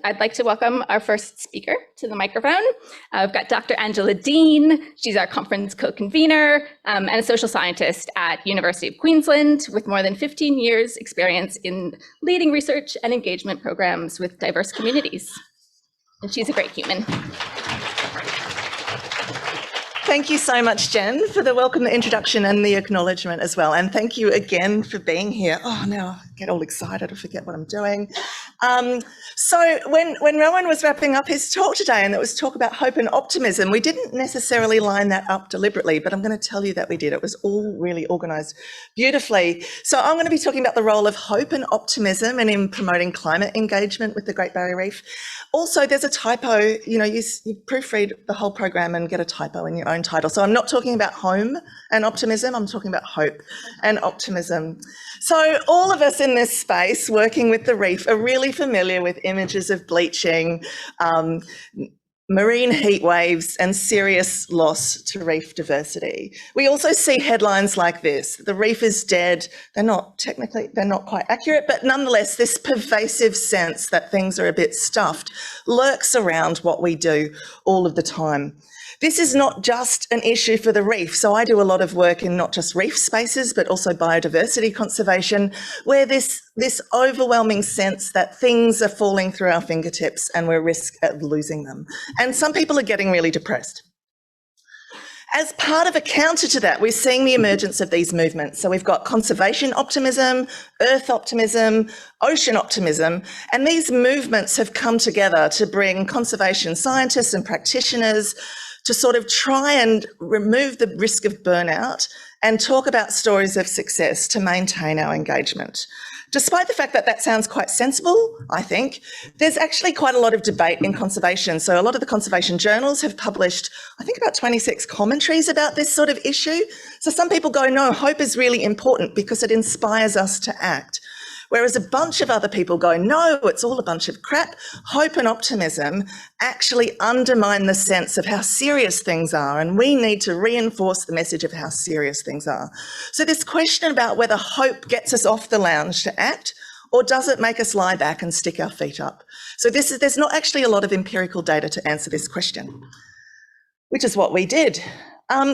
I'd like to welcome our first speaker to the microphone. We've got Dr. Angela Dean. She's our conference co-convener and a social scientist at University of Queensland with more than 15 years experience in leading research and engagement programs with diverse communities. And she's a great human. Thank you so much, Jen, for the welcome, the introduction and the acknowledgement as well. And thank you again for being here. Oh, now I get all excited, I forget what I'm doing. So when Rowan was wrapping up his talk today, and it was talk about hope and optimism, we didn't necessarily line that up deliberately, but I'm going to tell you that we did. It was all really organised beautifully. So I'm going to be talking about the role of hope and optimism and in promoting climate engagement with the Great Barrier Reef. Also, there's a typo, you proofread the whole program and get a typo in your own title. So I'm not talking about home and optimism, I'm talking about hope and optimism. So all of us in this space working with the reef are really familiar with images of bleaching, marine heat waves and serious loss to reef diversity. We also see headlines like this: the reef is dead. They're not quite accurate, but nonetheless, this pervasive sense that things are a bit stuffed lurks around what we do all of the time. This is not just an issue for the reef. So I do a lot of work in not just reef spaces, but also biodiversity conservation, where this overwhelming sense that things are falling through our fingertips and we're at risk of losing them. And some people are getting really depressed. As part of a counter to that, we're seeing the emergence of these movements. So we've got conservation optimism, earth optimism, ocean optimism, and these movements have come together to bring conservation scientists and practitioners to sort of try and remove the risk of burnout and talk about stories of success to maintain our engagement. Despite the fact that that sounds quite sensible, I think, there's actually quite a lot of debate in conservation. So a lot of the conservation journals have published, I think, about 26 commentaries about this sort of issue. So some people go, no, hope is really important because it inspires us to act. Whereas a bunch of other people go, no, it's all a bunch of crap. Hope and optimism actually undermine the sense of how serious things are, and we need to reinforce the message of how serious things are. So this question about whether hope gets us off the lounge to act, or does it make us lie back and stick our feet up? So there's not actually a lot of empirical data to answer this question, which is what we did.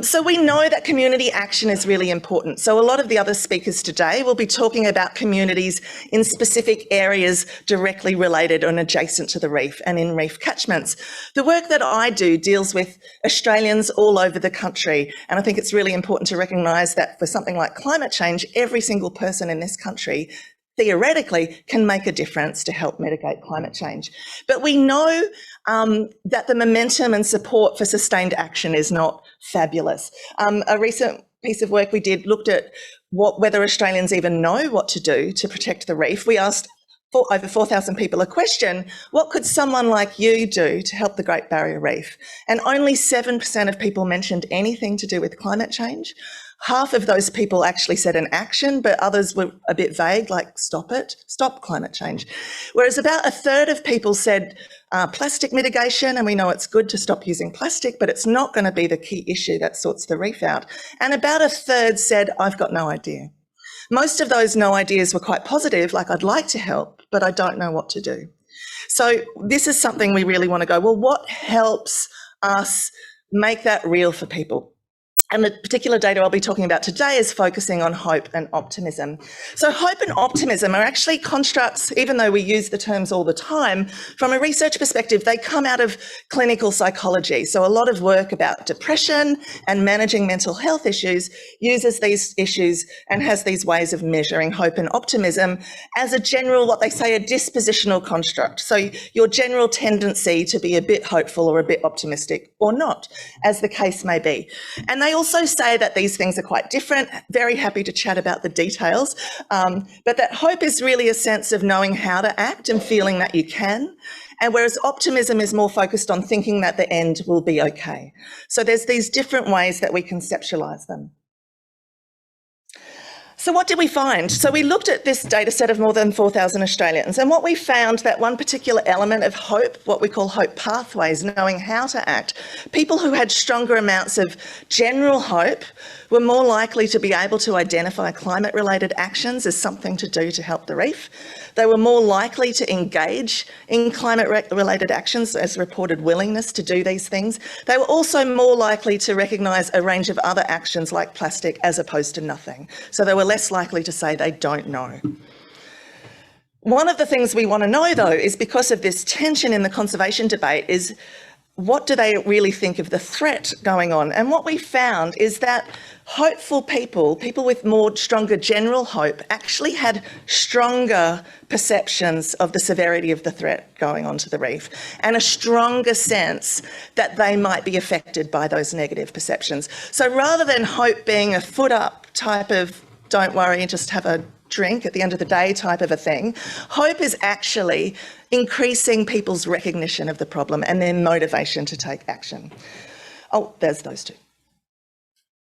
So we know that community action is really important. So a lot of the other speakers today will be talking about communities in specific areas directly related and adjacent to the reef and in reef catchments. The work that I do deals with Australians all over the country. And I think it's really important to recognise that for something like climate change, every single person in this country theoretically can make a difference to help mitigate climate change. But we know that the momentum and support for sustained action is not fabulous. A recent piece of work we did looked at whether Australians even know what to do to protect the reef. We asked over 4,000 people a question: what could someone like you do to help the Great Barrier Reef? And only 7% of people mentioned anything to do with climate change. Half of those people actually said an action, but others were a bit vague, like stop climate change. Whereas about a third of people said plastic mitigation, and we know it's good to stop using plastic, but it's not going to be the key issue that sorts the reef out. And about a third said, I've got no idea. Most of those no ideas were quite positive, like I'd like to help, but I don't know what to do. So this is something we really want to go, well, what helps us make that real for people? And the particular data I'll be talking about today is focusing on hope and optimism. So hope and optimism are actually constructs, even though we use the terms all the time, from a research perspective, they come out of clinical psychology. So a lot of work about depression and managing mental health issues uses these issues and has these ways of measuring hope and optimism as a general, what they say, a dispositional construct. So your general tendency to be a bit hopeful or a bit optimistic or not, as the case may be. And they also say that these things are quite different. Very happy to chat about the details, but that hope is really a sense of knowing how to act and feeling that you can, and whereas optimism is more focused on thinking that the end will be okay. So there's these different ways that we conceptualise them. So what did we find? So we looked at this data set of more than 4,000 Australians, and what we found that one particular element of hope, what we call hope pathways, knowing how to act, people who had stronger amounts of general hope were more likely to be able to identify climate-related actions as something to do to help the reef. They were more likely to engage in climate-related actions as reported willingness to do these things. They were also more likely to recognise a range of other actions like plastic as opposed to nothing. So they were less likely to say they don't know. One of the things we want to know, though, is because of this tension in the conservation debate is what do they really think of the threat going on? And what we found is that hopeful people, people with more stronger general hope, actually had stronger perceptions of the severity of the threat going on to the reef and a stronger sense that they might be affected by those negative perceptions. So rather than hope being a foot up type of don't worry, just have a drink at the end of the day type of a thing, hope is actually increasing people's recognition of the problem and their motivation to take action. Oh, there's those two.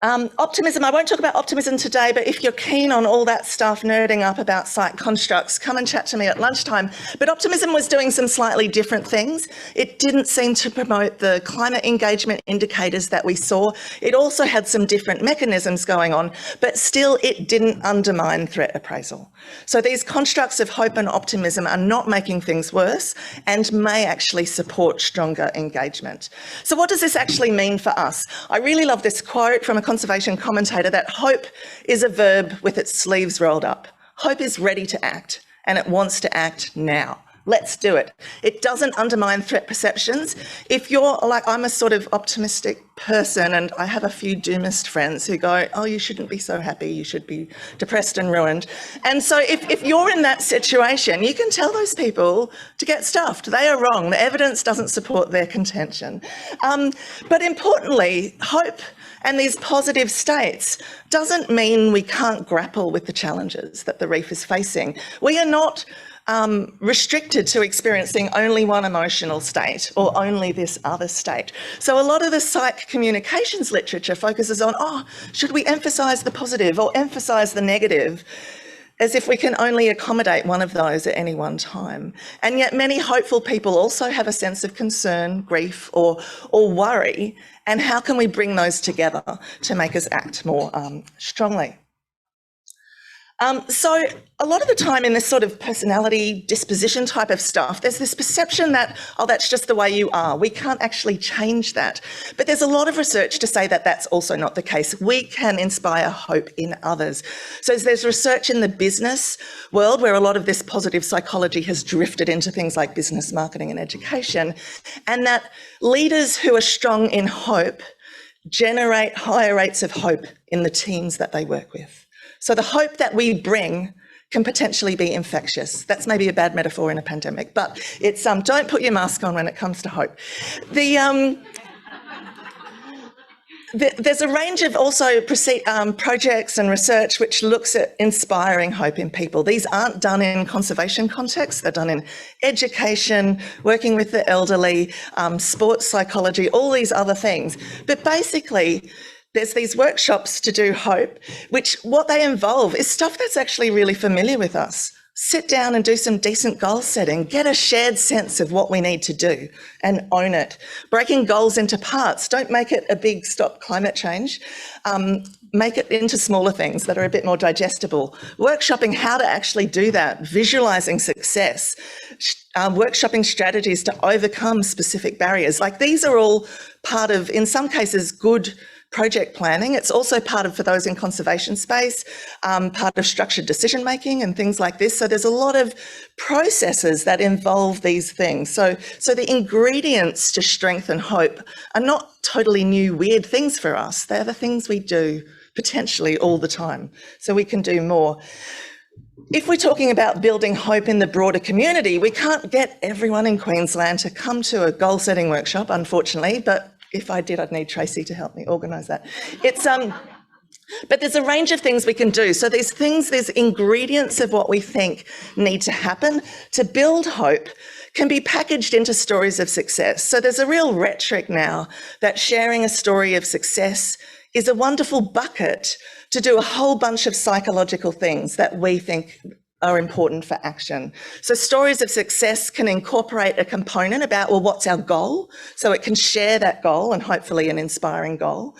Optimism, I won't talk about optimism today, but if you're keen on all that stuff, nerding up about site constructs, come and chat to me at lunchtime. But optimism was doing some slightly different things. It didn't seem to promote the climate engagement indicators that we saw. It also had some different mechanisms going on, but still it didn't undermine threat appraisal. So these constructs of hope and optimism are not making things worse and may actually support stronger engagement. So what does this actually mean for us? I really love this quote from a conservation commentator that hope is a verb with its sleeves rolled up. Hope is ready to act and it wants to act now. Let's do it. It doesn't undermine threat perceptions. If you're like, I'm a sort of optimistic person and I have a few doomist friends who go, oh, you shouldn't be so happy, you should be depressed and ruined. And so if you're in that situation, you can tell those people to get stuffed. They are wrong. The evidence doesn't support their contention. But importantly, hope and these positive states doesn't mean we can't grapple with the challenges that the reef is facing. We are not restricted to experiencing only one emotional state or only this other state. So a lot of the psych communications literature focuses on, oh, should we emphasise the positive or emphasise the negative? As if we can only accommodate one of those at any one time. And yet many hopeful people also have a sense of concern, grief or worry. And how can we bring those together to make us act more strongly? So a lot of the time in this sort of personality disposition type of stuff, there's this perception that, oh, that's just the way you are. We can't actually change that. But there's a lot of research to say that that's also not the case. We can inspire hope in others. So there's research in the business world where a lot of this positive psychology has drifted into things like business marketing and education, and that leaders who are strong in hope generate higher rates of hope in the teams that they work with. So the hope that we bring can potentially be infectious. That's maybe a bad metaphor in a pandemic, but it's don't put your mask on when it comes to hope. There's a range of also projects and research which looks at inspiring hope in people. These aren't done in conservation contexts, they're done in education, working with the elderly, sports psychology, all these other things. But basically, there's these workshops to do hope, which what they involve is stuff that's actually really familiar with us. Sit down and do some decent goal setting, get a shared sense of what we need to do and own it. Breaking goals into parts, don't make it a big stop climate change. Make it into smaller things that are a bit more digestible. Workshopping how to actually do that, visualising success, workshopping strategies to overcome specific barriers. Like these are all part of, in some cases, good project planning. It's also part of, for those in conservation space, part of structured decision making and things like this. So there's a lot of processes that involve these things. So the ingredients to strengthen hope are not totally new, weird things for us. They're the things we do potentially all the time. So we can do more. If we're talking about building hope in the broader community, we can't get everyone in Queensland to come to a goal setting workshop, unfortunately, but if I did, I'd need Tracy to help me organise that. But there's a range of things we can do. So there's ingredients of what we think need to happen to build hope can be packaged into stories of success. So there's a real rhetoric now that sharing a story of success is a wonderful bucket to do a whole bunch of psychological things that we think are important for action. So stories of success can incorporate a component about, well, what's our goal? So it can share that goal and hopefully an inspiring goal.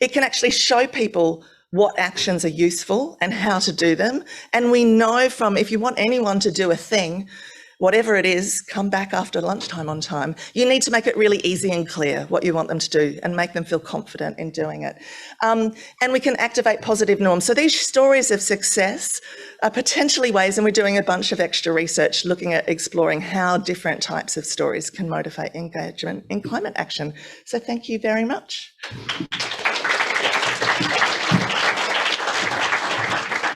It can actually show people what actions are useful and how to do them. And we know from, if you want anyone to do a thing, whatever it is, come back after lunchtime on time. You need to make it really easy and clear what you want them to do and make them feel confident in doing it. And we can activate positive norms. So these stories of success are potentially ways, and we're doing a bunch of extra research looking at exploring how different types of stories can motivate engagement in climate action. So thank you very much.